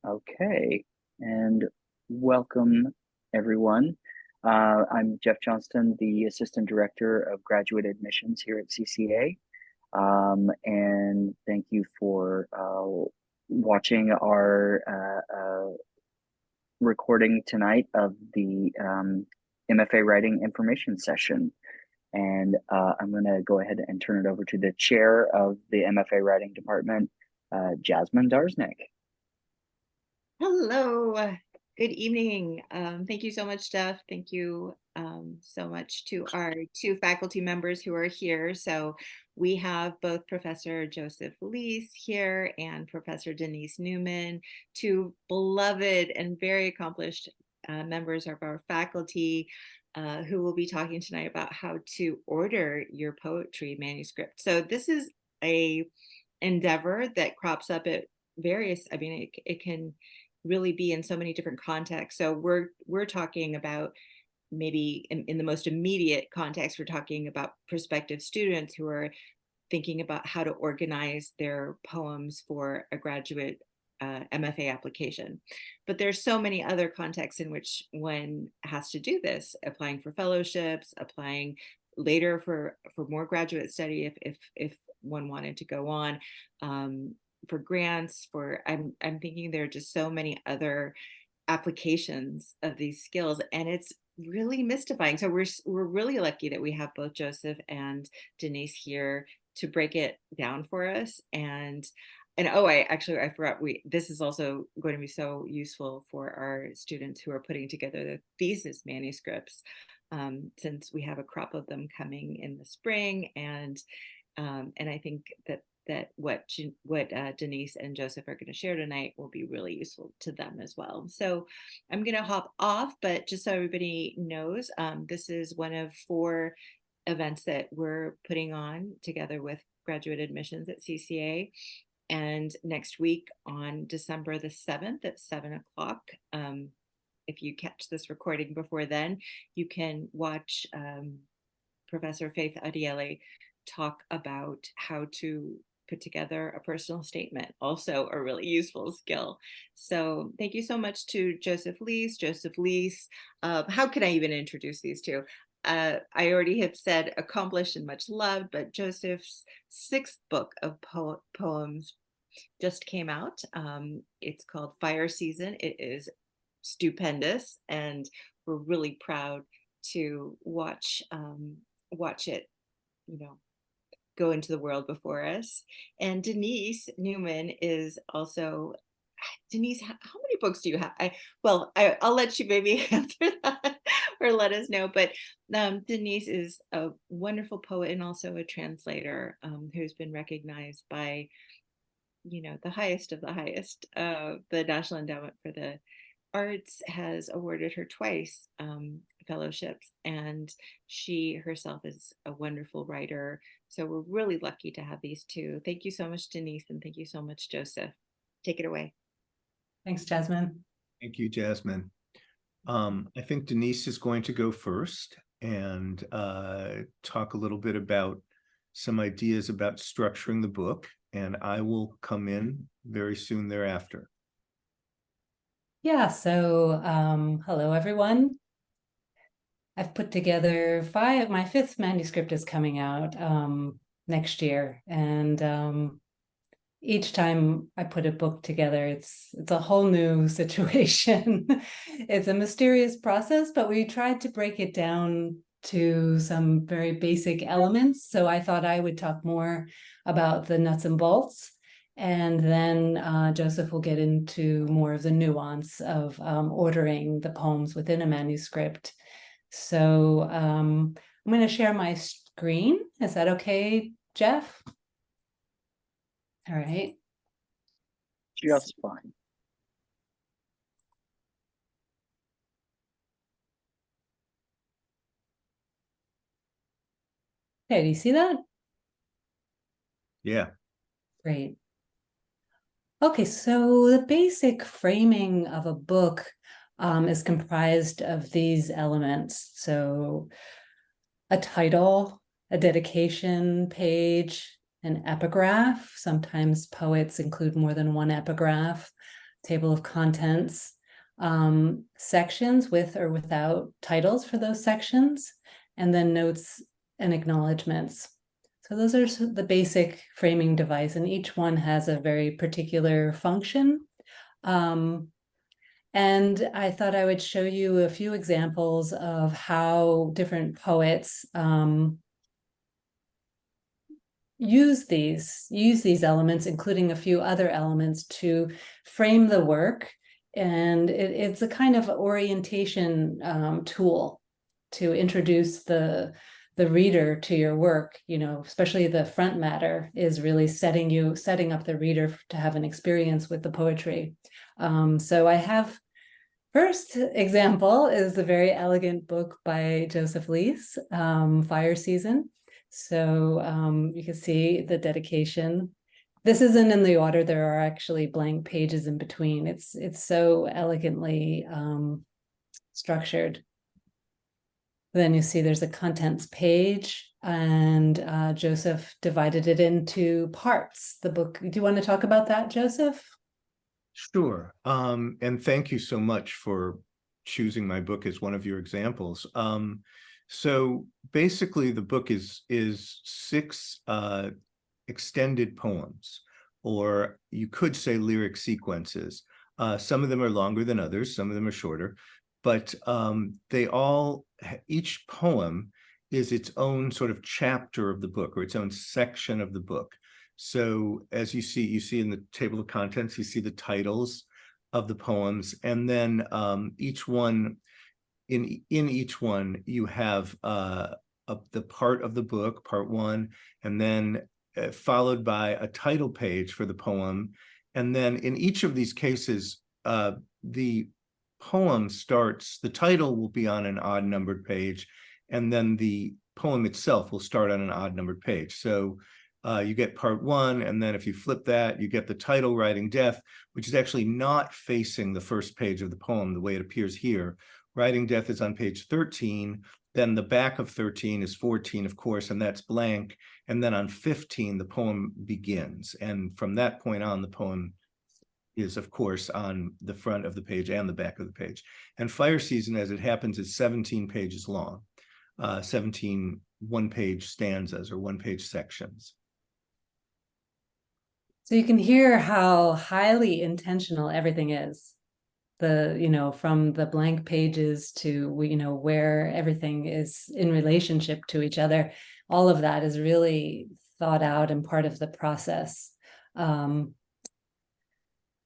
Okay, and welcome everyone. I'm Jeff Johnston, the Assistant Director of Graduate Admissions here at CCA. And thank you for watching our recording tonight of the MFA Writing Information Session. And I'm going to go ahead and turn it over to the chair of the MFA Writing Department, Jasmine Darsnick. Hello, good evening. Thank you so much, Jeff. Thank you so much to our two faculty members who are here. So we have both Professor Joseph Lease here and Professor Denise Newman, two beloved and very accomplished members of our faculty who will be talking tonight about how to order your poetry manuscript. So this is a endeavor that crops up at various, it can really be in so many different contexts. So we're talking about maybe in the most immediate context, we're talking about prospective students who are thinking about how to organize their poems for a graduate MFA application. But there's so many other contexts in which one has to do this, applying for fellowships, applying later for more graduate study if one wanted to go on, for grants, I'm thinking there are just so many other applications of these skills, and it's really mystifying. So we're really lucky that we have both Joseph and Denise here to break it down for us. And oh, I forgot, this is also going to be so useful for our students who are putting together the thesis manuscripts, since we have a crop of them coming in the spring, and I think that what Denise and Joseph are going to share tonight will be really useful to them as well. So I'm going to hop off, but just so everybody knows, this is one of 4 events that we're putting on together with graduate admissions at CCA. And next week on December the 7th at 7 o'clock, if you catch this recording before then, you can watch Professor Faith Adiele talk about how to put together a personal statement, also a really useful skill. So thank you so much to Joseph Lease. How can I even introduce these two? I already have said accomplished and much loved, but Joseph's 6th book of poems just came out. It's called Fire Season. It is stupendous, and we're really proud to watch it, go into the world before us. And Denise Newman is also, Denise, how many books do you have? I'll let you maybe answer that or let us know. But Denise is a wonderful poet and also a translator, who's been recognized by, the highest of the highest. The National Endowment for the Arts has awarded her twice fellowships, and she herself is a wonderful writer. So we're really lucky to have these two. Thank you so much, Denise, and thank you so much, Joseph. Take it away. Thanks, Jasmine. Thank you, Jasmine. I think Denise is going to go first and talk a little bit about some ideas about structuring the book, and I will come in very soon thereafter. Yeah, so hello, everyone. I've put together my 5th manuscript is coming out next year. And each time I put a book together, it's a whole new situation. It's a mysterious process, but we tried to break it down to some very basic elements. So I thought I would talk more about the nuts and bolts. And then Joseph will get into more of the nuance of ordering the poems within a manuscript. So I'm going to share my screen. Is that okay, Jeff? All right. Just fine. Okay, do you see that? Yeah. Great. Okay, so the basic framing of a book is comprised of these elements. So a title, a dedication page, an epigraph. Sometimes poets include more than one epigraph. table of contents, sections with or without titles for those sections, and then notes and acknowledgements. So those are the basic framing device, and each one has a very particular function. And I thought I would show you a few examples of how different poets use these elements, including a few other elements, to frame the work. And it's a kind of orientation tool to introduce the reader to your work. Especially the front matter is really setting up the reader to have an experience with the poetry. So I have, first example is a very elegant book by Joseph Lease, Fire Season. So you can see the dedication. This isn't in the order. There are actually blank pages in between. It's so elegantly structured. Then you see there's a contents page, and Joseph divided it into parts. The book, do you want to talk about that, Joseph? Sure. And thank you so much for choosing my book as one of your examples. So basically the book is 6 extended poems, or you could say lyric sequences. Some of them are longer than others, some of them are shorter, but each poem is its own sort of chapter of the book, or its own section of the book. So as you see in the table of contents, you see the titles of the poems, and then each one, in each one, you have the part of the book, part 1, and then followed by a title page for the poem. And then in each of these cases, the poem starts, the title will be on an odd numbered page, and then the poem itself will start on an odd numbered page. So you get part 1, and then if you flip that, you get the title, Writing Death, which is actually not facing the first page of the poem the way it appears here. Writing Death is on page 13, then the back of 13 is 14, of course, and that's blank. And then on 15, the poem begins. And from that point on, the poem is, of course, on the front of the page and the back of the page. And Fire Season, as it happens, is 17 pages long, 17 one-page stanzas or one-page sections. So you can hear how highly intentional everything is. From the blank pages to, where everything is in relationship to each other. All of that is really thought out and part of the process. So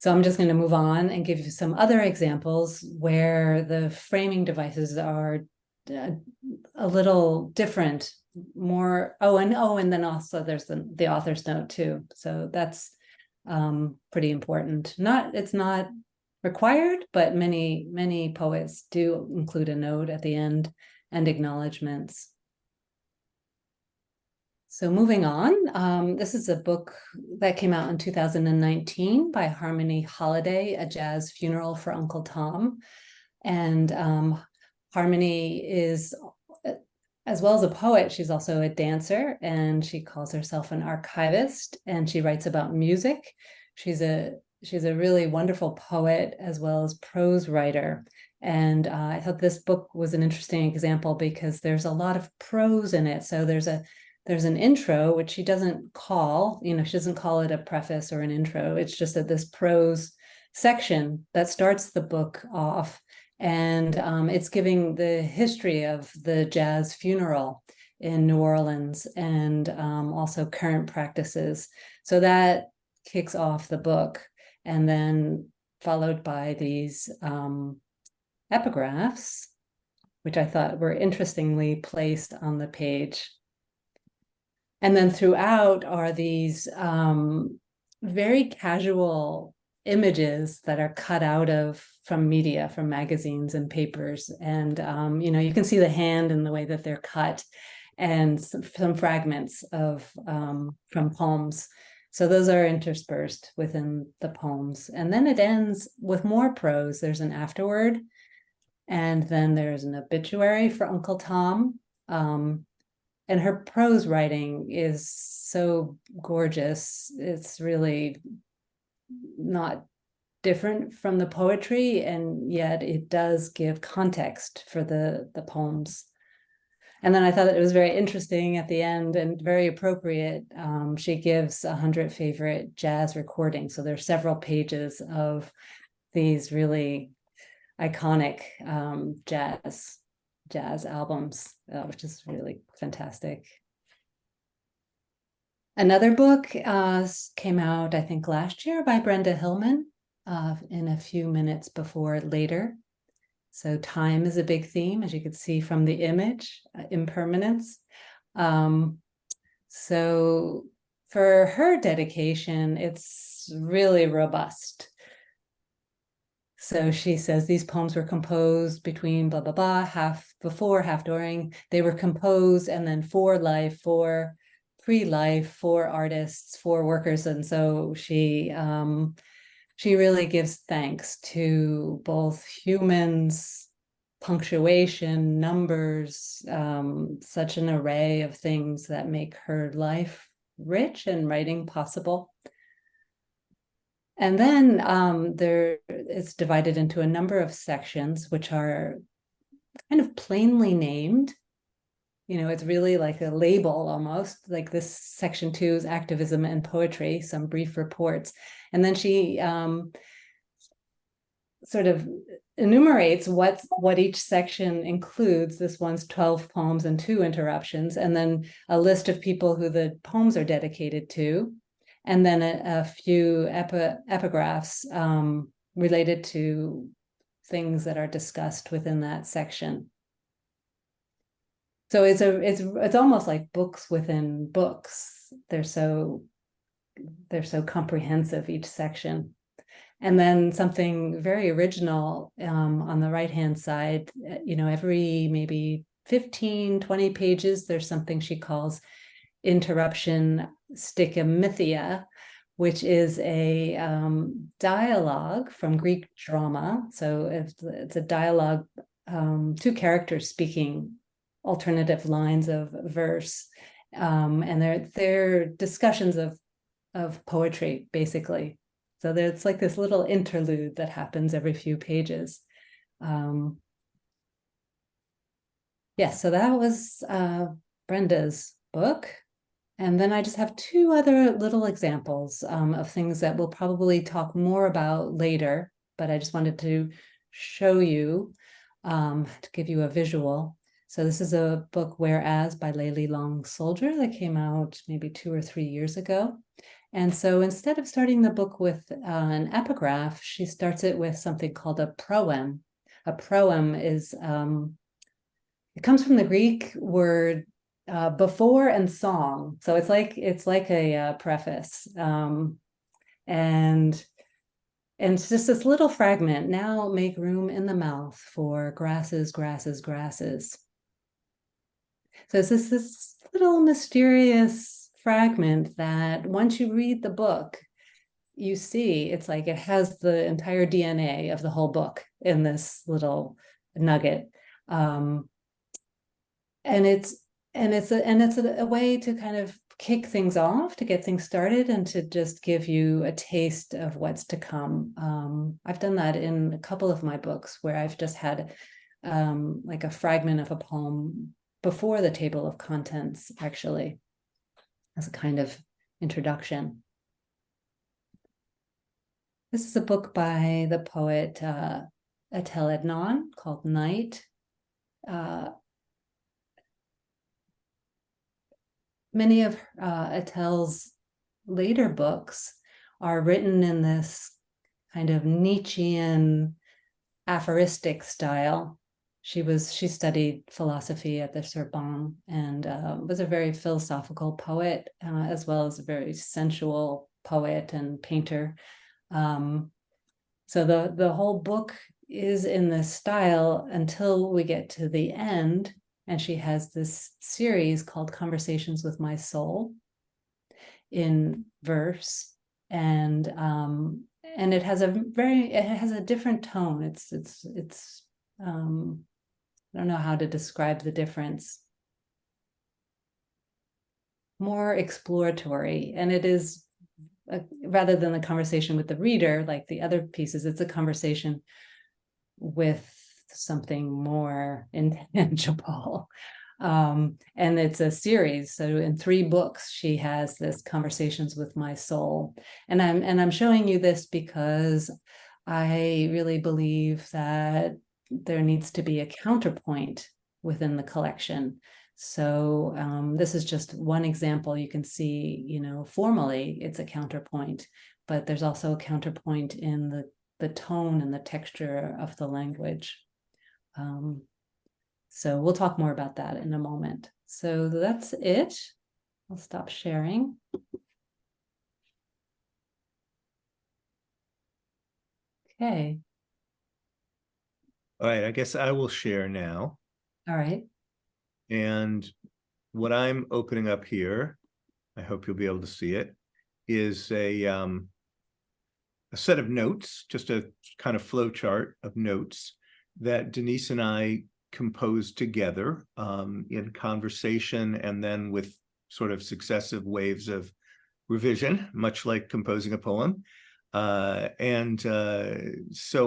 I'm just going to move on and give you some other examples where the framing devices are a little different, more, and then also there's the author's note too. So that's pretty important. It's not required, but many poets do include a note at the end and acknowledgements. So moving on, this is a book that came out in 2019 by Harmony Holiday, A Jazz Funeral for Uncle Tom. And Harmony is, as well as a poet, she's also a dancer, and she calls herself an archivist, and she writes about music. She's a really wonderful poet as well as prose writer. And I thought this book was an interesting example because there's a lot of prose in it. So there's an intro, which she doesn't call, she doesn't call it a preface or an intro. It's just this prose section that starts the book off. And it's giving the history of the jazz funeral in New Orleans, and also current practices. So that kicks off the book, and then followed by these epigraphs, which I thought were interestingly placed on the page. And then throughout are these very casual images that are cut out from media, from magazines and papers. And, you can see the hand in the way that they're cut, and some fragments from poems. So those are interspersed within the poems. And then it ends with more prose. There's an afterword, and then there's an obituary for Uncle Tom. And her prose writing is so gorgeous. It's really not different from the poetry, and yet it does give context for the poems. And then I thought that it was very interesting at the end and very appropriate. She gives 100 favorite jazz recordings. So there's several pages of these really iconic jazz albums, which is really fantastic. Another book came out, I think, last year by Brenda Hillman, in A Few Minutes Before Later. So time is a big theme, as you could see from the image, impermanence. So for her dedication, it's really robust. So she says these poems were composed between blah, blah, blah, half before, half during. They were composed and then for life, for pre-life, for artists, for workers. And so she really gives thanks to both humans, punctuation, numbers, such an array of things that make her life rich and writing possible. And then it's divided into a number of sections, which are kind of plainly named. It's really like a label almost, like this section 2 is activism and poetry, some brief reports. And then she sort of enumerates what each section includes. This one's 12 poems and 2 interruptions, and then a list of people who the poems are dedicated to, and then a few epigraphs related to things that are discussed within that section. So it's almost like books within books. They're so comprehensive, each section. And then something very original on the right-hand side, every maybe 15, 20 pages, there's something she calls interruption stichomythia, which is a dialogue from Greek drama. So it's a dialogue, 2 characters speaking alternative lines of verse, and they're discussions of poetry, basically. So there's like this little interlude that happens every few pages. So that was Brenda's book. And then I just have 2 other little examples of things that we'll probably talk more about later, but I just wanted to show you, to give you a visual. So this is a book, Whereas, by Layli Long Soldier, that came out maybe 2 or 3 years ago. And so instead of starting the book with an epigraph, she starts it with something called a proem. A proem is, it comes from the Greek word before and song. So it's like a preface. And it's just this little fragment. Now make room in the mouth for grasses, grasses, grasses. So it's this little mysterious fragment that once you read the book, you see it's like it has the entire DNA of the whole book in this little nugget. And it's a way to kind of kick things off, to get things started, and to just give you a taste of what's to come. I've done that in a couple of my books where I've just had like a fragment of a poem before the table of contents, actually, as a kind of introduction. This is a book by the poet Etel Adnan called Night. Many of Etel's later books are written in this kind of Nietzschean aphoristic style. She studied philosophy at the Sorbonne and was a very philosophical poet, as well as a very sensual poet and painter. So the whole book is in this style until we get to the end, and she has this series called Conversations with My Soul in verse, and it has a different tone. It's I don't know how to describe the difference. More exploratory, and it is rather than the conversation with the reader, like the other pieces, it's a conversation with something more intangible. And it's a series. So in 3 books, she has this Conversations with My Soul. And I'm showing you this because I really believe that there needs to be a counterpoint within the collection. So this is just one example. You can see, you know, formally it's a counterpoint, but there's also a counterpoint in the tone and the texture of the language. So we'll talk more about that in a moment. So that's it. I'll stop sharing. Okay. All right, I guess I will share now. All right. And what I'm opening up here, I hope you'll be able to see it, is a set of notes, just a kind of flow chart of notes that Denise and I composed together in conversation, and then with sort of successive waves of revision, much like composing a poem. So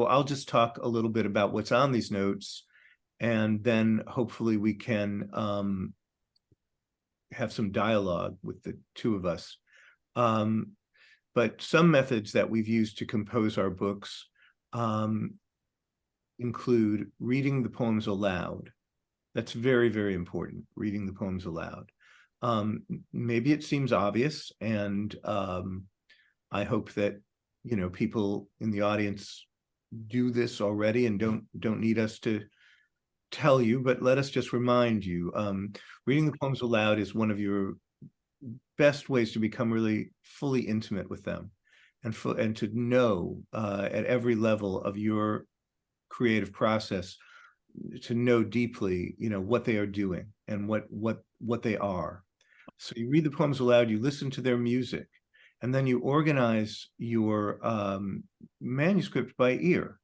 I'll just talk a little bit about what's on these notes, and then hopefully we can have some dialogue with the two of us. But some methods that we've used to compose our books include reading the poems aloud. That's very, very important, reading the poems aloud. Maybe it seems obvious, and I hope that, you know, people in the audience do this already and don't need us to tell you, but let us just remind you. Reading the poems aloud is one of your best ways to become really fully intimate with them, and to know at every level of your creative process, to know deeply, you know, what they are doing and what they are. So you read the poems aloud, you listen to their music, and then you organize your manuscript by ear.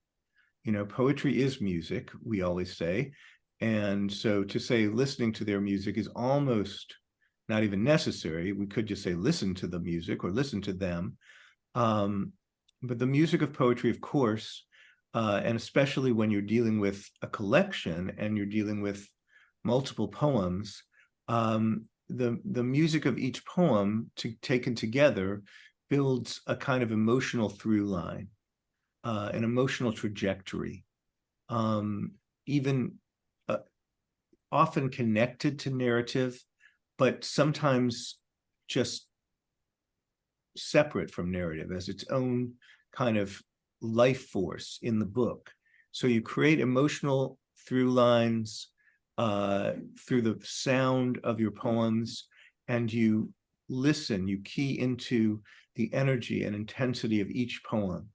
You know, poetry is music, we always say. And so to say listening to their music is almost not even necessary. We could just say listen to the music or listen to them. But the music of poetry, of course, and especially when you're dealing with a collection and you're dealing with multiple poems, the music of each poem taken together builds a kind of emotional through line, an emotional trajectory, even often connected to narrative, but sometimes just separate from narrative as its own kind of life force in the book. So you create emotional through lines through the sound of your poems, and you listen, you key into the energy and intensity of each poem,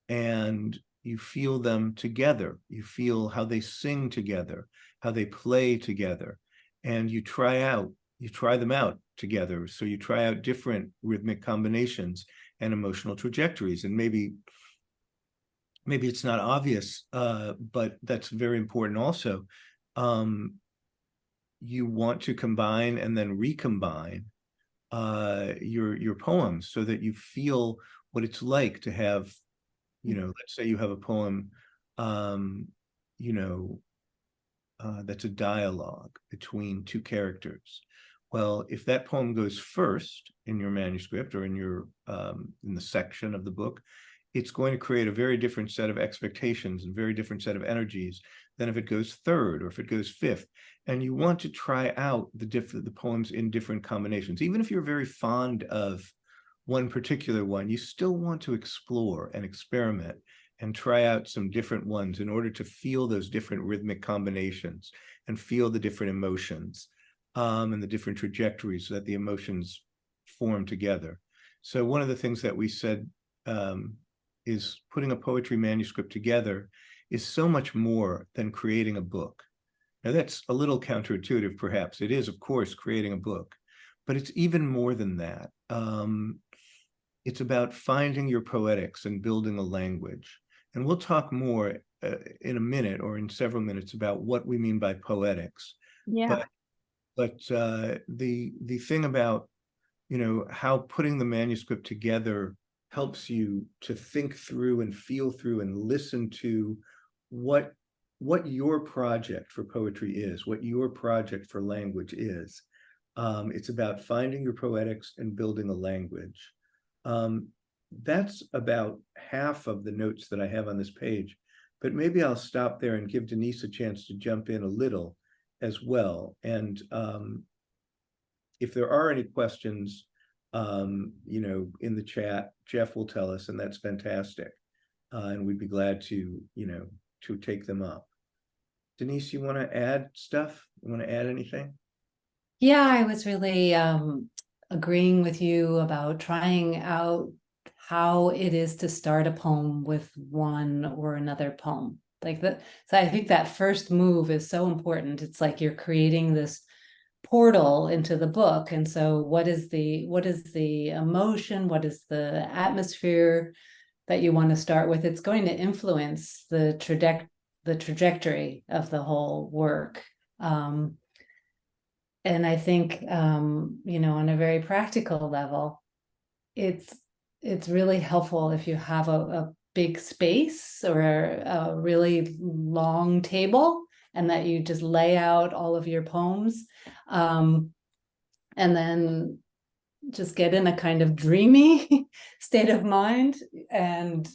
and you feel them together. You feel how they sing together, how they play together, and you try them out together. So you try out different rhythmic combinations and emotional trajectories. And maybe it's not obvious, but that's very important also. You want to combine and then recombine your poems so that you feel what it's like to have, you know, let's say you have a poem, you know, that's a dialogue between 2 characters. Well, if that poem goes first in your manuscript or in your in the section of the book, it's going to create a very different set of expectations and very different set of energies than if it goes third or if it goes fifth. And you want to try out the poems in different combinations. Even if you're very fond of one particular one, you still want to explore and experiment and try out some different ones in order to feel those different rhythmic combinations and feel the different emotions and the different trajectories that the emotions form together. So one of the things that we said is putting a poetry manuscript together is so much more than creating a book. Now that's a little counterintuitive, perhaps. It is, of course, creating a book, but it's even more than that. It's about finding your poetics and building a language. And we'll talk more in a minute or in several minutes about what we mean by poetics. Yeah. But the thing about how putting the manuscript together helps you to think through and feel through and listen to what your project for poetry is, what your project for language is. It's about finding your poetics and building a language. That's about half of the notes that I have on this page, but maybe I'll stop there and give Denise a chance to jump in a little as well. And if there are any questions, in the chat, Jeff will tell us, and that's fantastic. And we'd be glad to, to take them up. Denise, you want to add stuff? You want to add anything? Yeah, I was really agreeing with you about trying out how it is to start a poem with one or another poem. Like that. So I think that first move is so important. It's like you're creating this portal into the book. And so what is the emotion? What is the atmosphere that you want to start with? It's going to influence the trajectory of the whole work. And I think, on a very practical level, it's really helpful if you have a big space or a really long table, and that you just lay out all of your poems, and then just get in a kind of dreamy state of mind. And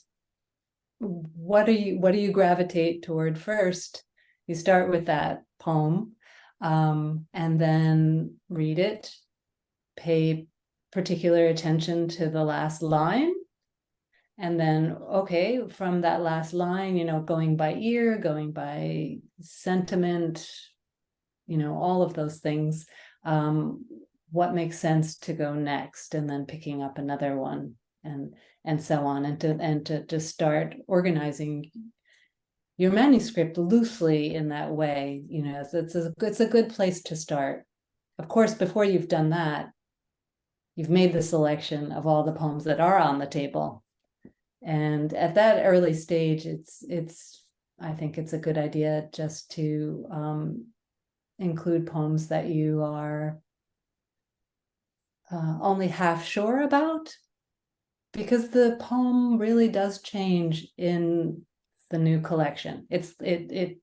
what do you gravitate toward first? You start with that poem, and then read it, pay particular attention to the last line, and then, okay, from that last line, going by ear, going by sentiment, all of those things, what makes sense to go next, and then picking up another one, and so on, and to start organizing your manuscript loosely in that way. It's a good place to start. Of course, before you've done that, you've made the selection of all the poems that are on the table. And at that early stage, I think it's a good idea just to include poems that you are only half sure about, because the poem really does change in the new collection. It's a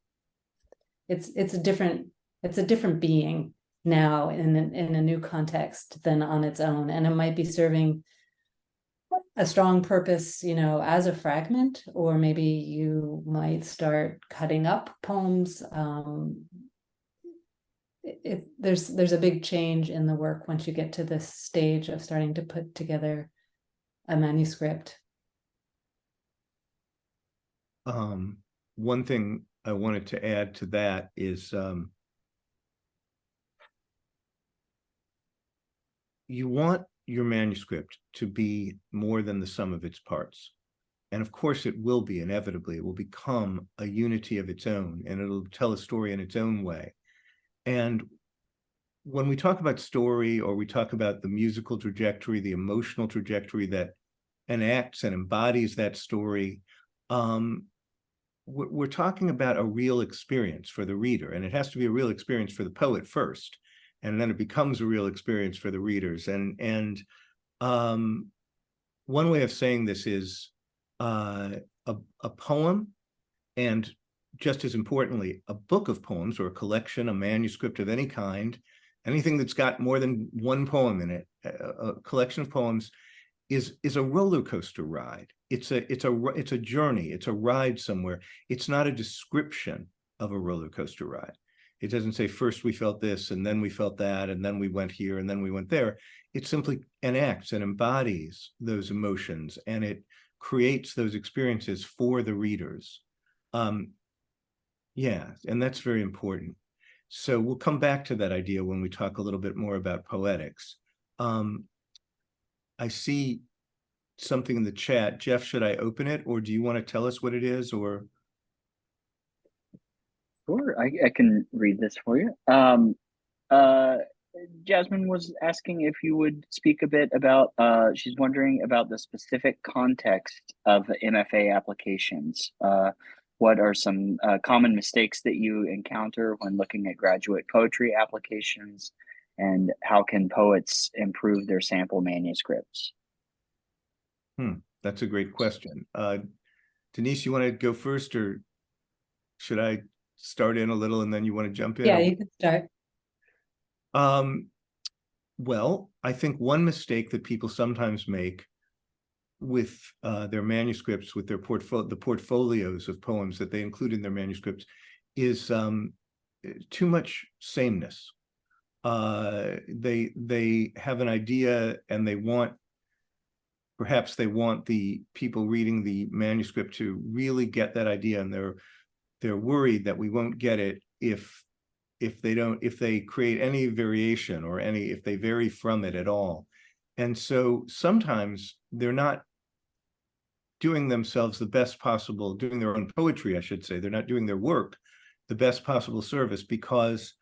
different being now in a new context than on its own, and it might be serving a strong purpose, as a fragment, or maybe you might start cutting up poems. There's a big change in the work once you get to this stage of starting to put together a manuscript. One thing I wanted to add to that is you want your manuscript to be more than the sum of its parts. And of course it will be, inevitably. It will become a unity of its own, and it'll tell a story in its own way. And when we talk about story, or we talk about the musical trajectory, the emotional trajectory that enacts and embodies that story, we're talking about a real experience for the reader, and it has to be a real experience for the poet first, and then it becomes a real experience for the readers. And one way of saying this is a poem, and just as importantly, a book of poems, or a collection, a manuscript of any kind, anything that's got more than one poem in it, a collection of poems, is a roller coaster ride. It's a journey. It's a ride somewhere. It's not a description of a roller coaster ride. It doesn't say first we felt this, and then we felt that, and then we went here, and then we went there. It simply enacts and embodies those emotions, and it creates those experiences for the readers. Yeah, and that's very important. So we'll come back to that idea when we talk a little bit more about poetics. I see something in the chat. Jeff, should I open it, or do you want to tell us what it is? Or Sure, I can read this for you. Jasmine was asking if you would speak a bit about, she's wondering about the specific context of MFA applications. What are some common mistakes that you encounter when looking at graduate poetry applications? and how can poets improve their sample manuscripts? That's a great question. Denise, you want to go first, or should I start in a little and then you want to jump in? Yeah, you can start. Well, I think one mistake that people sometimes make with their manuscripts, with their the portfolios of poems that they include in their manuscripts, is too much sameness. They have an idea, and perhaps they want the people reading the manuscript to really get that idea, and they're worried that we won't get it if they create any variation, or if they vary from it at all. And so sometimes they're not doing themselves the best possible, doing their own poetry, I should say. They're not doing their work the best possible service, because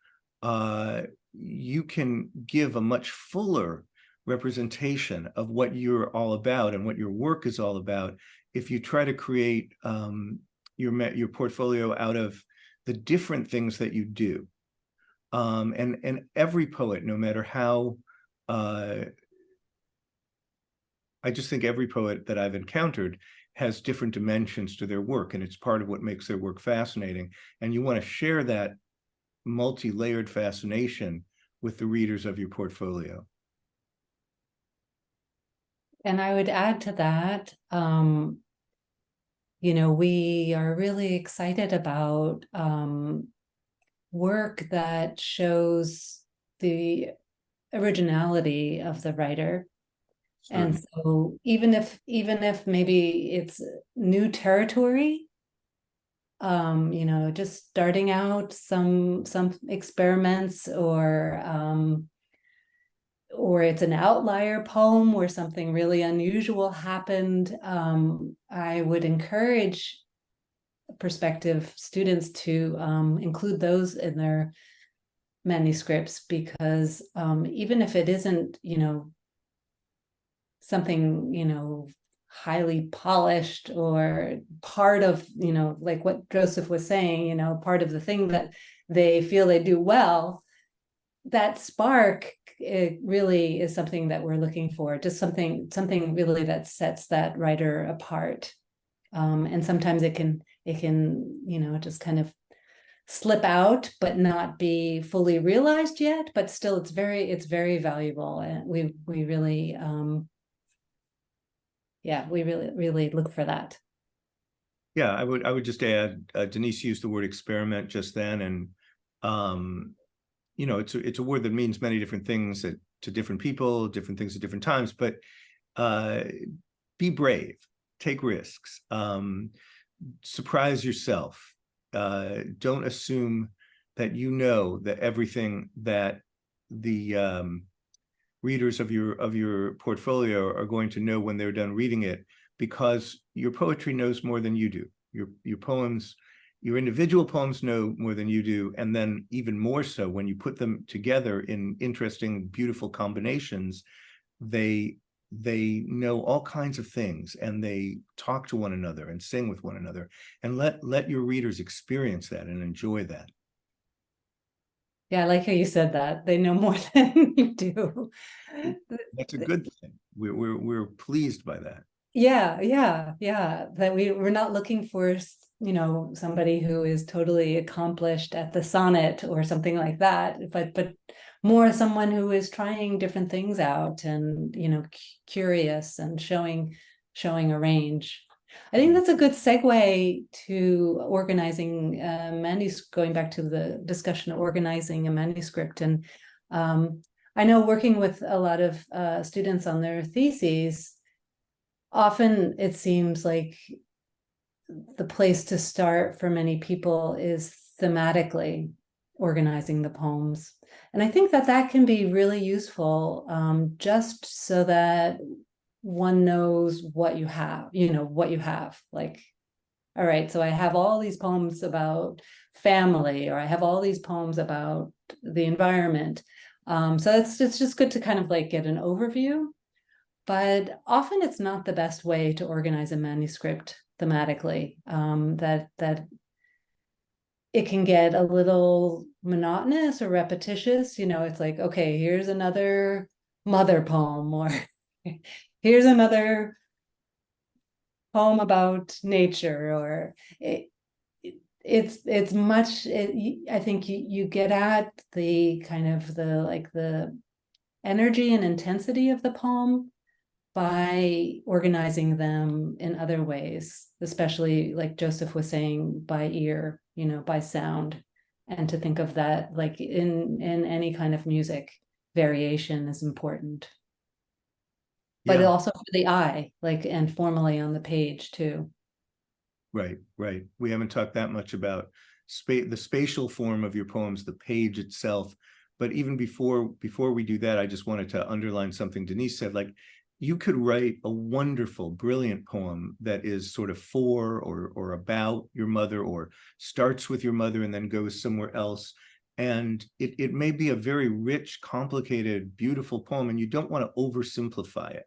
you can give a much fuller representation of what you're all about and what your work is all about if you try to create your portfolio out of the different things that you do. And every poet, no matter how, I just think every poet that I've encountered has different dimensions to their work, and it's part of what makes their work fascinating. And you want to share that multi-layered fascination with the readers of your portfolio. And I would add to that, we are really excited about work that shows the originality of the writer. And so even if maybe it's new territory, just starting out some experiments, or it's an outlier poem where something really unusual happened, I would encourage prospective students to include those in their manuscripts, because even if it isn't, something, highly polished, or part of, like what Joseph was saying, part of the thing that they feel they do well, that spark, it really is something that we're looking for, just something really that sets that writer apart. And sometimes it can, just kind of slip out, but not be fully realized yet, but still it's very valuable. And we really, we really look for that. Yeah, I would just add, Denise used the word experiment just then, and it's a word that means many different things to different people, different things at different times. But be brave, take risks, surprise yourself. Don't assume that that everything that the readers of your portfolio are going to know when they're done reading it, because your poetry knows more than you do. Your poems, your individual poems know more than you do, and then even more so when you put them together in interesting, beautiful combinations, they know all kinds of things, and they talk to one another and sing with one another, and let your readers experience that and enjoy that. Yeah, I like how you said that. They know more than you do. That's a good thing. We're pleased by that. Yeah. That we're not looking for, somebody who is totally accomplished at the sonnet or something like that, but more someone who is trying different things out, and curious, and showing a range. I think that's a good segue to organizing going back to the discussion of organizing a manuscript. And I know, working with a lot of students on their theses, often it seems like the place to start for many people is thematically organizing the poems. And I think that can be really useful, just so that one knows what you have, like, all right, so I have all these poems about family, or I have all these poems about the environment. So it's just good to kind of like get an overview. But often it's not the best way to organize a manuscript thematically. That it can get a little monotonous or repetitious. You know, it's like, okay, here's another mother poem, or here's another poem about nature, or it's much, I think you get at the kind of the energy and intensity of the poem by organizing them in other ways, especially like Joseph was saying, by ear, you know, by sound. And to think of that like in any kind of music, variation is important. But Yeah, also for the eye, like, and formally on the page too. right, right. We haven't talked that much about the spatial form of your poems, the page itself. But even before we do that, I just wanted to underline something Denise said. Like, you could write a wonderful, brilliant poem that is sort of for or about your mother, or starts with your mother and then goes somewhere else. And it may be a very rich, complicated, beautiful poem, and you don't want to oversimplify it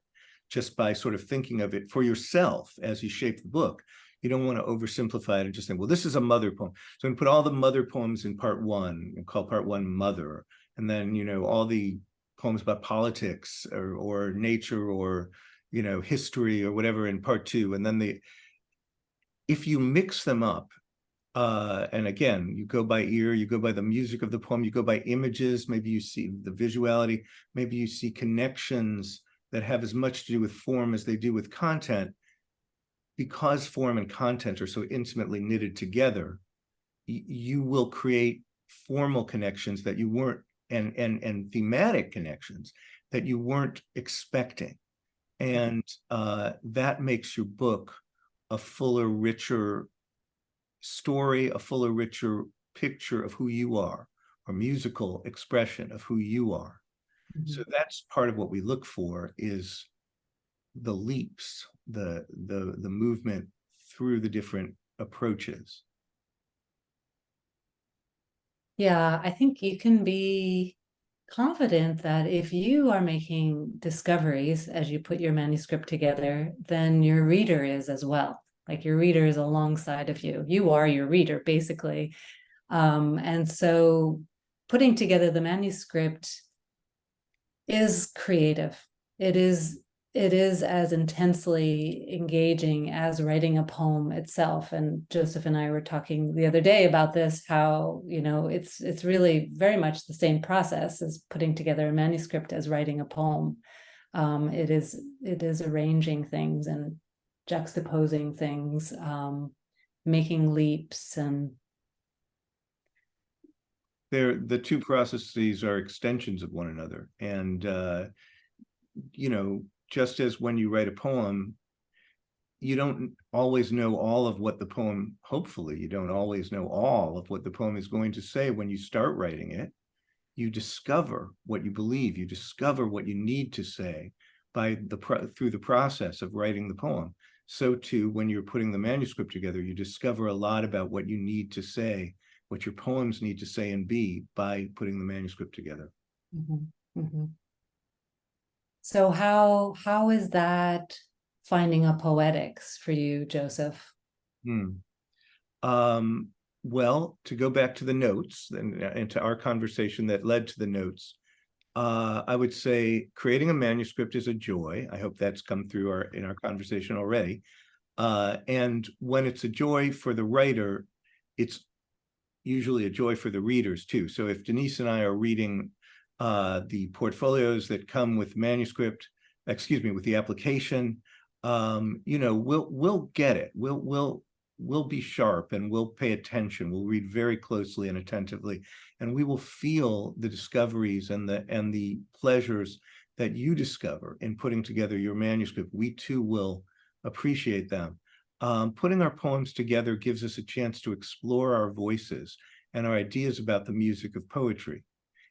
just by sort of thinking of it for yourself as you shape the book. You don't want to oversimplify it and just think, well, this is a mother poem, so I'm gonna put all the mother poems in part one and call part one Mother, and then, you know, all the poems about politics or nature or, you know, history or whatever in part two. And then if you mix them up, and again, you go by ear, you go by the music of the poem, you go by images, maybe you see the visuality, maybe you see connections that have as much to do with form as they do with content. Because form and content are so intimately knitted together, you will create formal connections that you weren't, and thematic connections that you weren't expecting. And that makes your book a fuller, richer story, a fuller, richer picture of who you are, or musical expression of who you are. Mm-hmm. So that's part of what we look for, is the leaps, the movement through the different approaches. Yeah, I think you can be confident that if you are making discoveries as you put your manuscript together, then your reader is as well. Like, your reader is alongside of you. You are your reader, basically. And so putting together the manuscript is creative. It is as intensely engaging as writing a poem itself. And Joseph and I were talking the other day about this, how, you know, it's really very much the same process as putting together a manuscript as writing a poem. It is arranging things and juxtaposing things, making leaps, and The two processes are extensions of one another. And you know, just as when you write a poem, you don't always know all of what the poem, hopefully you don't always know all of what the poem is going to say when you start writing it. You discover what you believe, you discover what you need to say through the process of writing the poem. So too, when you're putting the manuscript together, you discover a lot about what you need to say, what your poems need to say and be, by putting the manuscript together. Mm-hmm. Mm-hmm. So how is that finding a poetics for you, Joseph? Well, to go back to the notes and to our conversation that led to the notes, I would say creating a manuscript is a joy. I hope that's come through in our conversation already. And when it's a joy for the writer, it's usually a joy for the readers too. So if Denise and I are reading the portfolios that come with manuscript, with the application, you know, we'll get it. We'll be sharp and we'll pay attention. We'll read very closely and attentively, and we will feel the discoveries and the pleasures that you discover in putting together your manuscript. We too will appreciate them. Putting our poems together gives us a chance to explore our voices and our ideas about the music of poetry.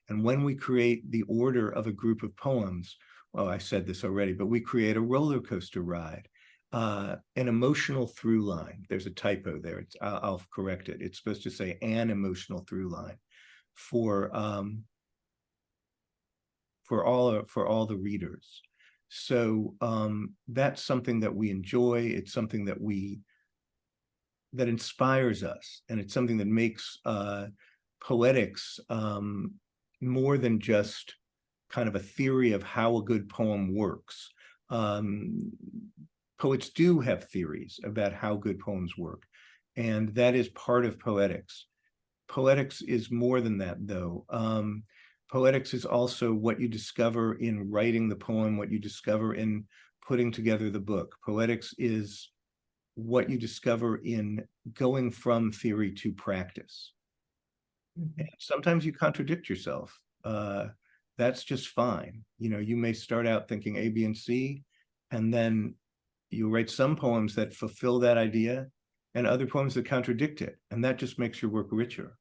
And when we create the order of a group of poems, well, I said this already, but we create a roller coaster ride, an emotional through line. There's a typo there. I'll correct it. It's supposed to say an emotional through line for all the readers. So that's something that we enjoy. It's something that we that inspires us, and it's something that makes poetics more than just kind of a theory of how a good poem works. Poets do have theories about how good poems work, and that is part of poetics. Poetics is more than that, though. Poetics is also what you discover in writing the poem, what you discover in putting together the book. Poetics is what you discover in going from theory to practice. And sometimes you contradict yourself. That's just fine. You know, you may start out thinking A, B, and C, and then you write some poems that fulfill that idea and other poems that contradict it. And that just makes your work richer.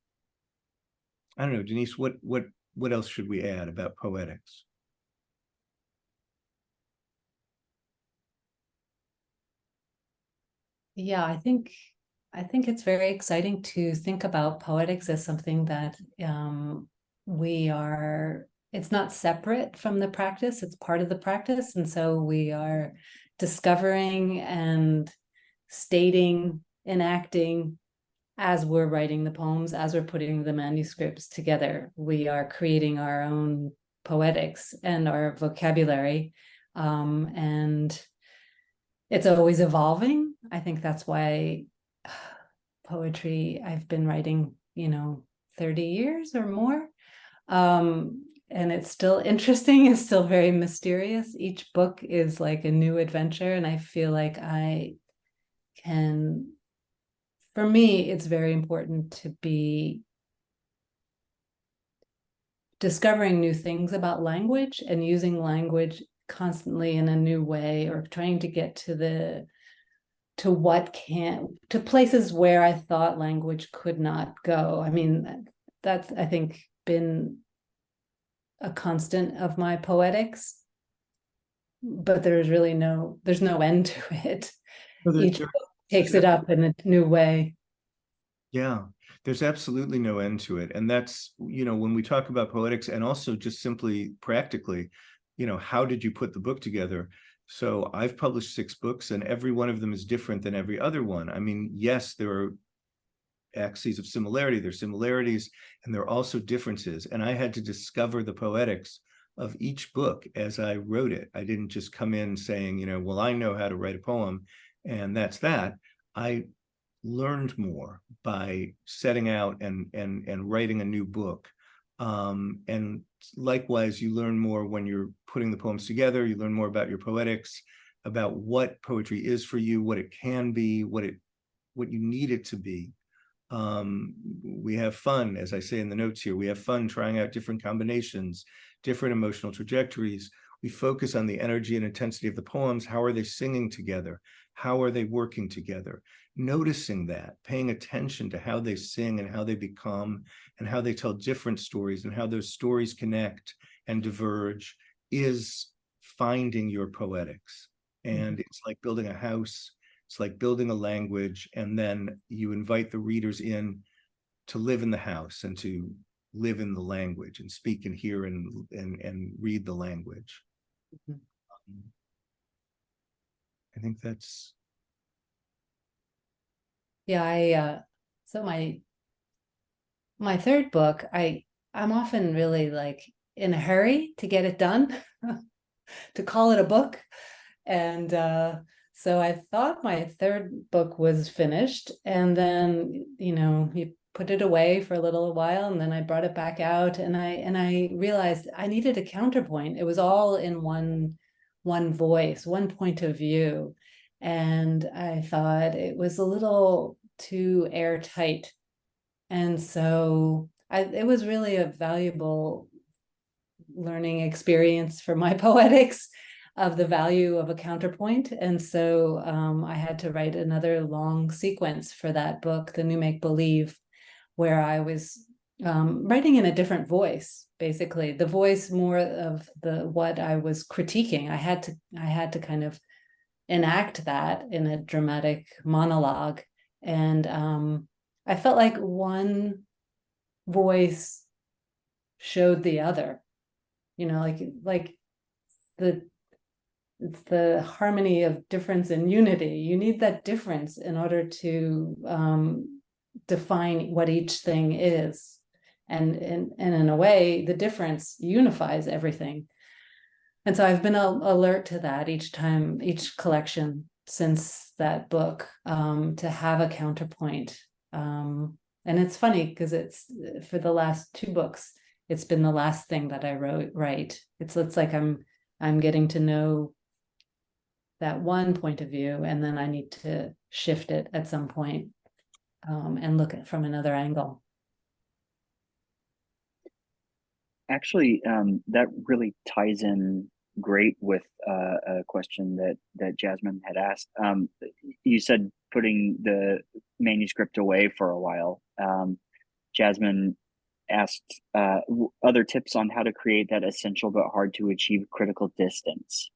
I don't know, Denise, what else should we add about poetics? Yeah, I think it's very exciting to think about poetics as something that it's not separate from the practice, it's part of the practice. And so we are discovering and stating, enacting as we're writing the poems, as we're putting the manuscripts together. We are creating our own poetics and our vocabulary. And it's always evolving. I think that's why poetry, I've been writing, 30 years or more. And it's still interesting. It's still very mysterious. Each book is like a new adventure. And I feel like for me, it's very important to be discovering new things about language and using language constantly in a new way, or trying to get to places where I thought language could not go. I mean, that's, I think, been a constant of my poetics, but there's no end to it. Each book takes it up in a new way. Yeah, there's absolutely no end to it. And that's, when we talk about poetics, and also just simply practically, how did you put the book together? So I've published 6 books, and every one of them is different than every other one. I mean, yes, there are axes of similarity, there's similarities, and there are also differences. And I had to discover the poetics of each book as I wrote it. I didn't just come in saying, well, I know how to write a poem, and that's that. I learned more by setting out and writing a new book. And likewise, you learn more when you're putting the poems together. You learn more about your poetics, about what poetry is for you, what it can be, what you need it to be. We have fun, as I say in the notes here, we have fun trying out different combinations, different emotional trajectories. We focus on the energy and intensity of the poems. How are they singing together? How are they working together? Noticing that, paying attention to how they sing and how they become and how they tell different stories and how those stories connect and diverge is finding your poetics. And it's like building a house. It's like building a language, and then you invite the readers in to live in the house and to live in the language and speak and hear and read the language. I think that's. Yeah, so my third book, I'm often really like in a hurry to get it done, to call it a book. And so I thought my third book was finished, and then you put it away for a little while, and then I brought it back out, and I realized I needed a counterpoint. It was all in one voice, one point of view, and I thought it was a little too airtight, and so it was really a valuable learning experience for my poetics of the value of a counterpoint. And so I had to write another long sequence for that book, The New Make Believe, where I was writing in a different voice, basically the voice more of what I was critiquing. I had to kind of enact that in a dramatic monologue. And I felt like one voice showed the other, like the it's the harmony of difference and unity. You need that difference in order to define what each thing is. And in a way, the difference unifies everything. And so I've been alert to that each time, each collection since that book, to have a counterpoint. And it's funny because it's for the last two books, it's been the last thing that I write. It's like I'm getting to know that one point of view, and then I need to shift it at some point, and look at it from another angle. Actually, that really ties in great with a question that Jasmine had asked. You said putting the manuscript away for a while. Jasmine asked other tips on how to create that essential but hard to achieve critical distance.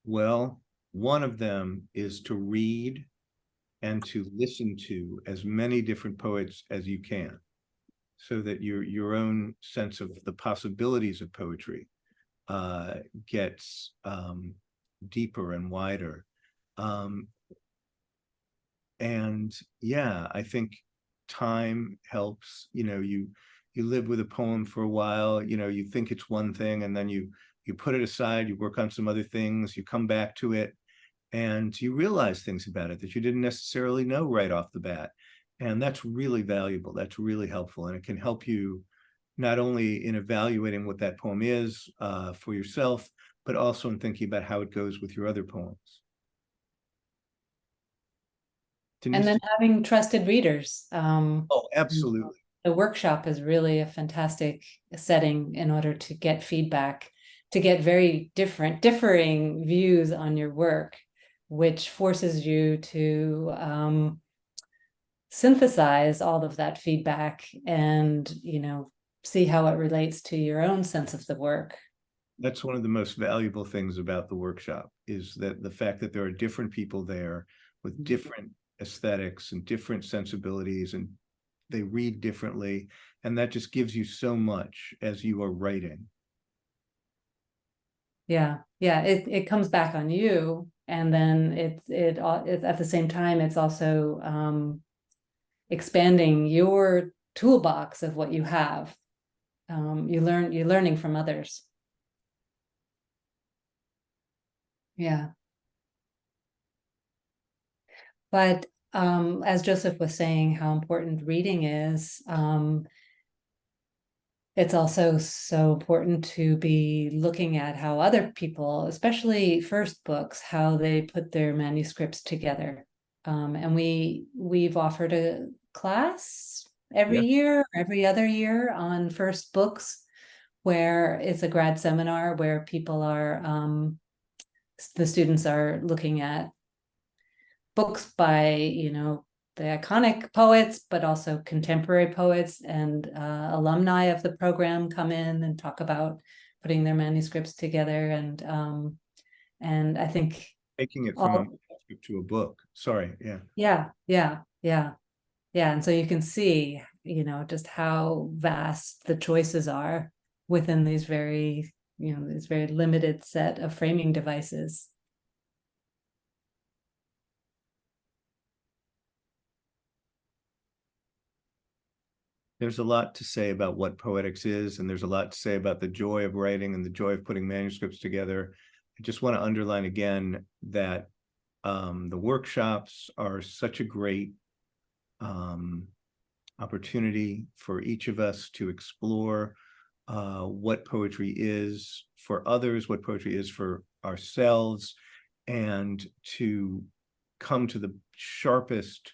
Well, one of them is to read and to listen to as many different poets as you can, so that your own sense of the possibilities of poetry gets deeper and wider. And yeah, I think time helps. You live with a poem for a while, you think it's one thing, and then you put it aside, you work on some other things, you come back to it, and you realize things about it that you didn't necessarily know right off the bat. And that's really valuable. That's really helpful. And it can help you not only in evaluating what that poem is for yourself, but also in thinking about how it goes with your other poems. Denise? And then having trusted readers. Oh, absolutely. The workshop is really a fantastic setting in order to get feedback, to get very differing views on your work, which forces you to synthesize all of that feedback and, see how it relates to your own sense of the work. That's one of the most valuable things about the workshop, is that the fact that there are different people there with different aesthetics and different sensibilities, and they read differently, and that just gives you so much as you are writing. Yeah, it comes back on you, and then it's at the same time it's also expanding your toolbox of what you have. You're learning from others. Yeah. But as Joseph was saying, how important reading is, it's also so important to be looking at how other people, especially first books, how they put their manuscripts together. And we've offered a class every year, every other year on first books, where it's a grad seminar where people are, the students are looking at books by, the iconic poets, but also contemporary poets, and alumni of the program come in and talk about putting their manuscripts together. And I think Taking it from a manuscript to a book. Sorry, yeah. Yeah. And so you can see, just how vast the choices are within these very limited set of framing devices. There's a lot to say about what poetics is, and there's a lot to say about the joy of writing and the joy of putting manuscripts together. I just want to underline again that the workshops are such a great opportunity for each of us to explore what poetry is for others, what poetry is for ourselves, and to come to the sharpest,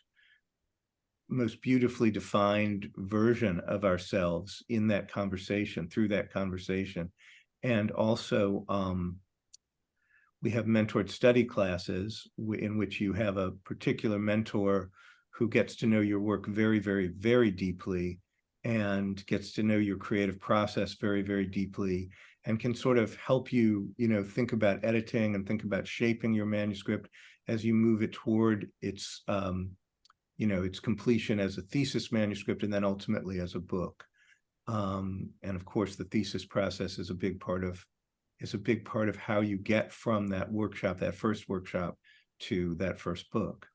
most beautifully defined version of ourselves in that conversation, through that conversation. And also, we have mentored study classes in which you have a particular mentor who gets to know your work very, very, very deeply, and gets to know your creative process very, very deeply, and can sort of help you, think about editing and think about shaping your manuscript as you move it toward its its completion as a thesis manuscript, and then ultimately as a book. And of course, the thesis process is a big part of is a big part of how you get from that workshop, that first workshop, to that first book.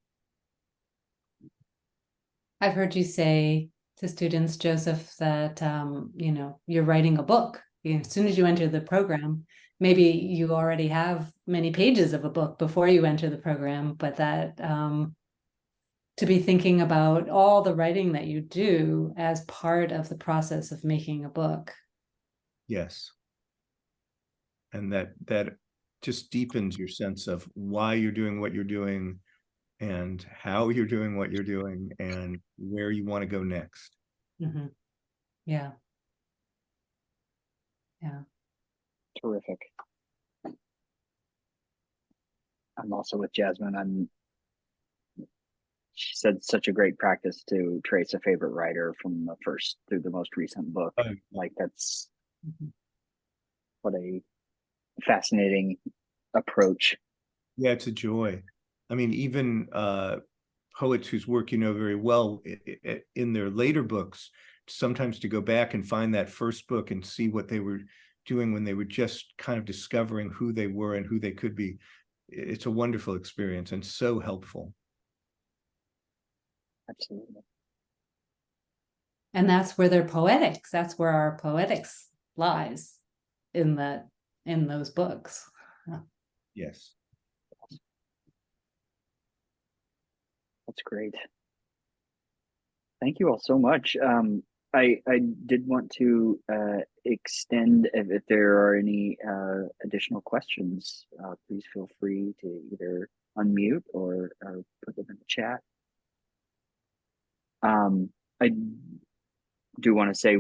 I've heard you say to students, Joseph, that you're writing a book. As soon as you enter the program, maybe you already have many pages of a book before you enter the program, but that to be thinking about all the writing that you do as part of the process of making a book. Yes. And that just deepens your sense of why you're doing what you're doing, and how you're doing what you're doing, and where you want to go next. Mm-hmm. Yeah. Yeah. Terrific. I'm also with Jasmine. She said such a great practice to trace a favorite writer from the first through the most recent book. Like that's what a fascinating approach. Yeah, it's a joy. I mean, even poets whose work you know very well, in their later books, sometimes to go back and find that first book and see what they were doing when they were just kind of discovering who they were and who they could be. It's a wonderful experience and so helpful. Absolutely. And that's where their poetics, that's where our poetics lies, in those books. Yes. That's great. Thank you all so much. I did want to extend, if there are any additional questions, please feel free to either unmute or put them in the chat. I do want to say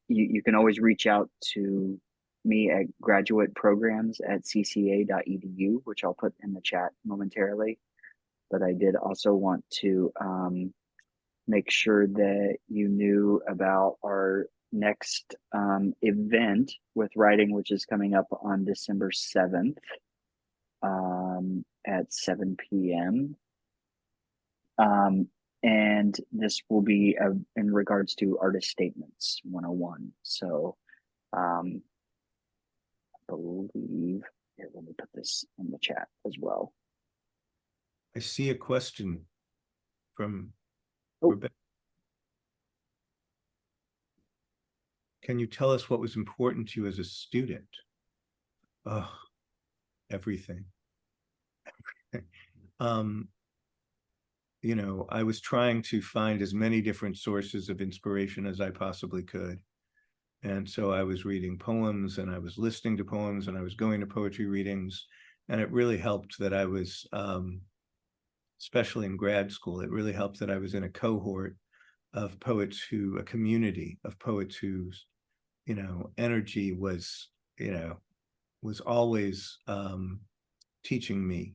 you can always reach out to me at graduateprograms@cca.edu, which I'll put in the chat momentarily. But I did also want to make sure that you knew about our next event with writing, which is coming up on December 7th at 7 p.m. And this will be in regards to Artist Statements 101. So I believe, here, let me put this in the chat as well. I see a question from Rebecca. Can you tell us what was important to you as a student? Oh, everything. You know, I was trying to find as many different sources of inspiration as I possibly could. And so I was reading poems, and I was listening to poems, and I was going to poetry readings. And it really helped that I was, especially in grad school, it really helped that I was in a cohort of poets a community of poets whose, energy was, was always teaching me,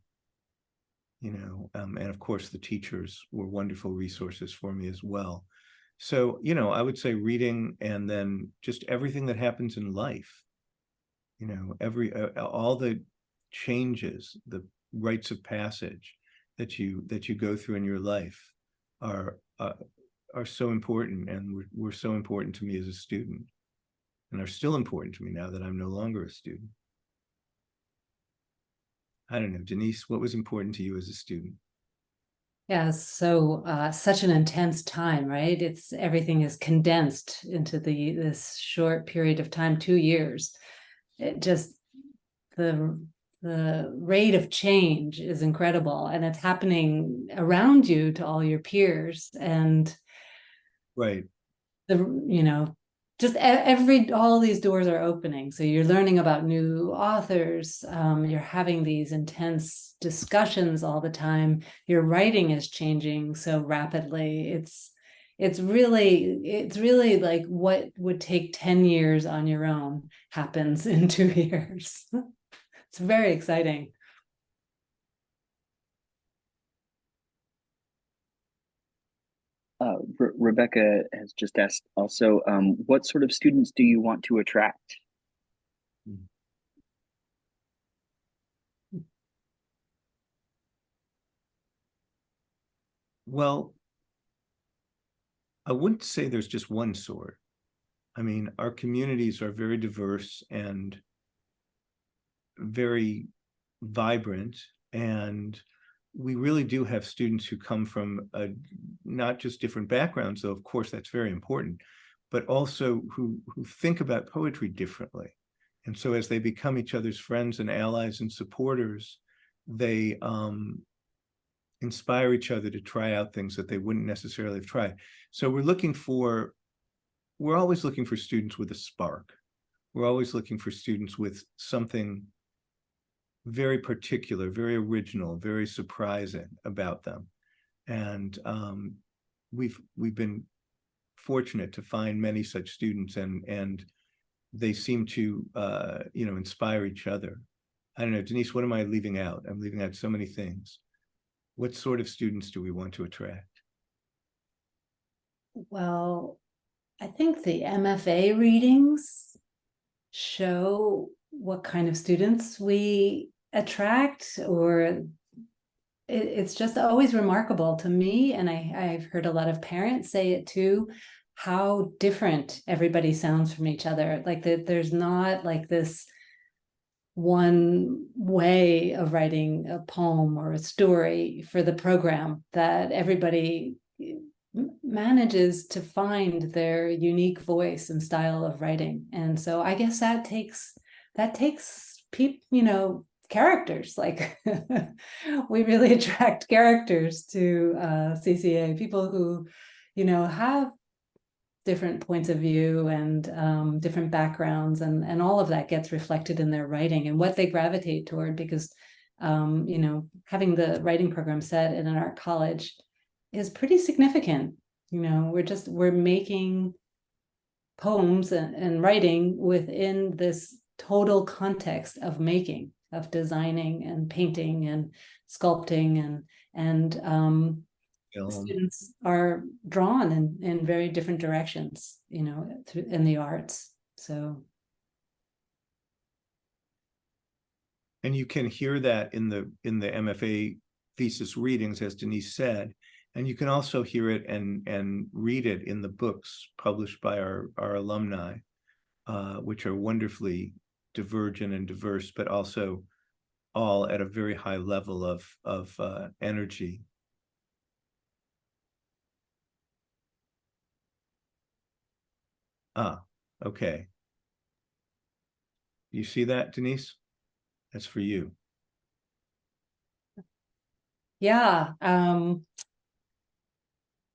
and of course the teachers were wonderful resources for me as well. So, I would say reading, and then just everything that happens in life, all the changes, the rites of passage that you go through in your life are so important, and were so important to me as a student, and are still important to me now that I'm no longer a student. I don't know, Denise, what was important to you as a student? Yeah, so such an intense time, right? Everything is condensed into this short period of time, 2 years. It just, the rate of change is incredible, and it's happening around you to all your peers, and right, just all these doors are opening. So you're learning about new authors, you're having these intense discussions all the time. Your writing is changing so rapidly. It's really like what would take 10 years on your own happens in 2 years. It's very exciting. Rebecca has just asked also, what sort of students do you want to attract? Well, I wouldn't say there's just one sort. I mean, our communities are very diverse, and very vibrant, and we really do have students who come from not just different backgrounds, though of course that's very important, but also who think about poetry differently. And so as they become each other's friends and allies and supporters, they inspire each other to try out things that they wouldn't necessarily have tried. So we're always looking for students with a spark. We're always looking for students with something very particular, very original, very surprising about them. And we've been fortunate to find many such students, and they seem to inspire each other. I don't know, Denise, what am I leaving out? I'm leaving out so many things. What sort of students do we want to attract? Well, I think the MFA readings show what kind of students we attract, or it's just always remarkable to me, and I've heard a lot of parents say it too, how different everybody sounds from each other. Like that there's not like this one way of writing a poem or a story for the program, that everybody manages to find their unique voice and style of writing. And so I guess that takes people, characters. Like we really attract characters to CCA, people who have different points of view and different backgrounds, and all of that gets reflected in their writing and what they gravitate toward, because having the writing program set in an art college is pretty significant. We're making poems and writing within this total context of making, of designing and painting and sculpting, and students are drawn in very different directions, in the arts. So, and you can hear that in the MFA thesis readings, as Denise said, and you can also hear it and read it in the books published by our alumni, which are wonderfully divergent and diverse, but also all at a very high level of energy. Okay. You see that, Denise? That's for you. yeah.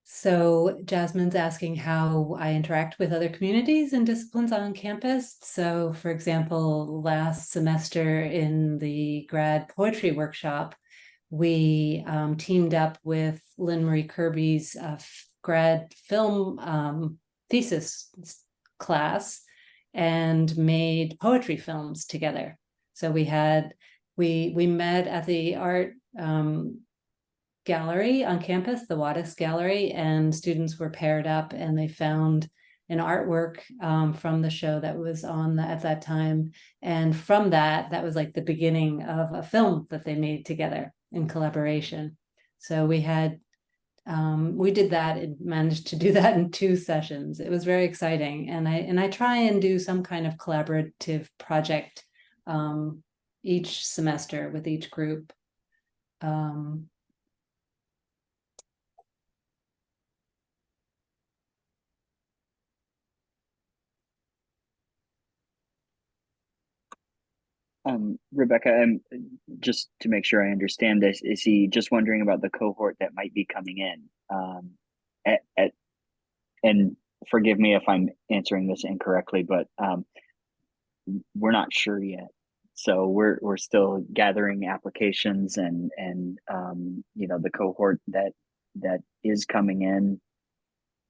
So Jasmine's asking how I interact with other communities and disciplines on campus. So, for example, last semester in the grad poetry workshop, we teamed up with Lynn Marie Kirby's grad film thesis class and made poetry films together. So we met at the art gallery on campus, the Wattis Gallery, and students were paired up and they found an artwork from the show that was on at that time. And from that was like the beginning of a film that they made together in collaboration. So we did that and managed to do that in 2 sessions. It was very exciting. And I try and do some kind of collaborative project each semester with each group. Rebecca, just to make sure I understand this, is he just wondering about the cohort that might be coming in? And forgive me if I'm answering this incorrectly, but we're not sure yet. So we're still gathering applications, and the cohort that is coming in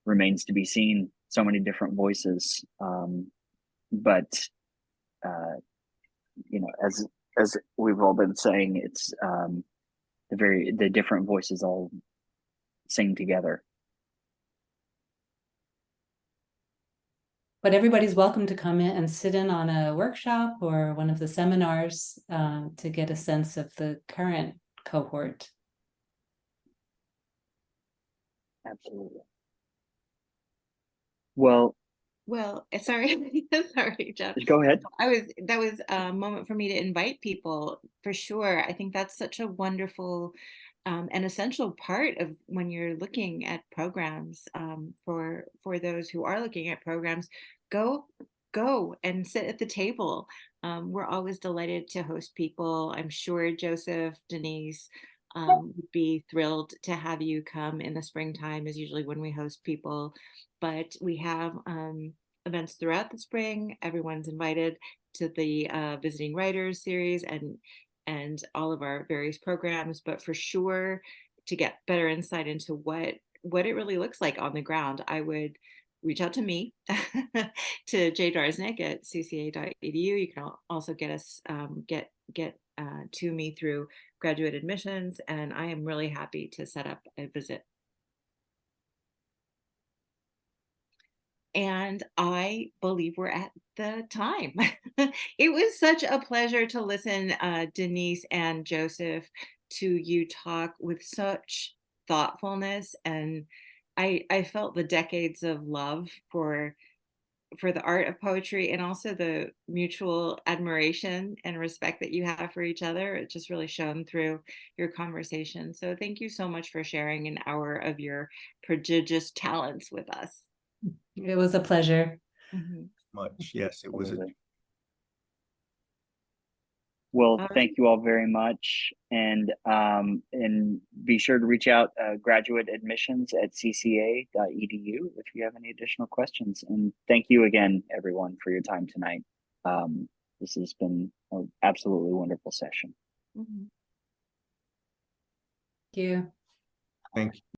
remains to be seen. So many different voices, but as we've all been saying, it's the different voices all sing together. But everybody's welcome to come in and sit in on a workshop or one of the seminars to get a sense of the current cohort. Absolutely. Well, Well, sorry, sorry, Jeff. Go ahead. That was a moment for me to invite people for sure. I think that's such a wonderful and essential part of when you're looking at programs for those who are looking at programs. Go, go and sit at the table. We're always delighted to host people. I'm sure Joseph, Denise would be thrilled to have you come in the springtime, is usually when we host people. But we have events throughout the spring. Everyone's invited to the Visiting Writers series and all of our various programs. But for sure, to get better insight into what it really looks like on the ground, I would reach out to me, to jdarsnick at cca.edu. You can also get us get to me through graduate admissions, and I am really happy to set up a visit. And I believe we're at the time. It was such a pleasure to listen, Denise and Joseph, to you talk with such thoughtfulness. And I felt the decades of love for the art of poetry, and also the mutual admiration and respect that you have for each other. It just really shone through your conversation. So thank you so much for sharing an hour of your prodigious talents with us. It was a pleasure. Much. Yes, it was. Well, thank you all very much, and be sure to reach out graduate admissions at cca.edu if you have any additional questions. And thank you again, everyone, for your time tonight. This has been an absolutely wonderful session. Thank you. Thank you.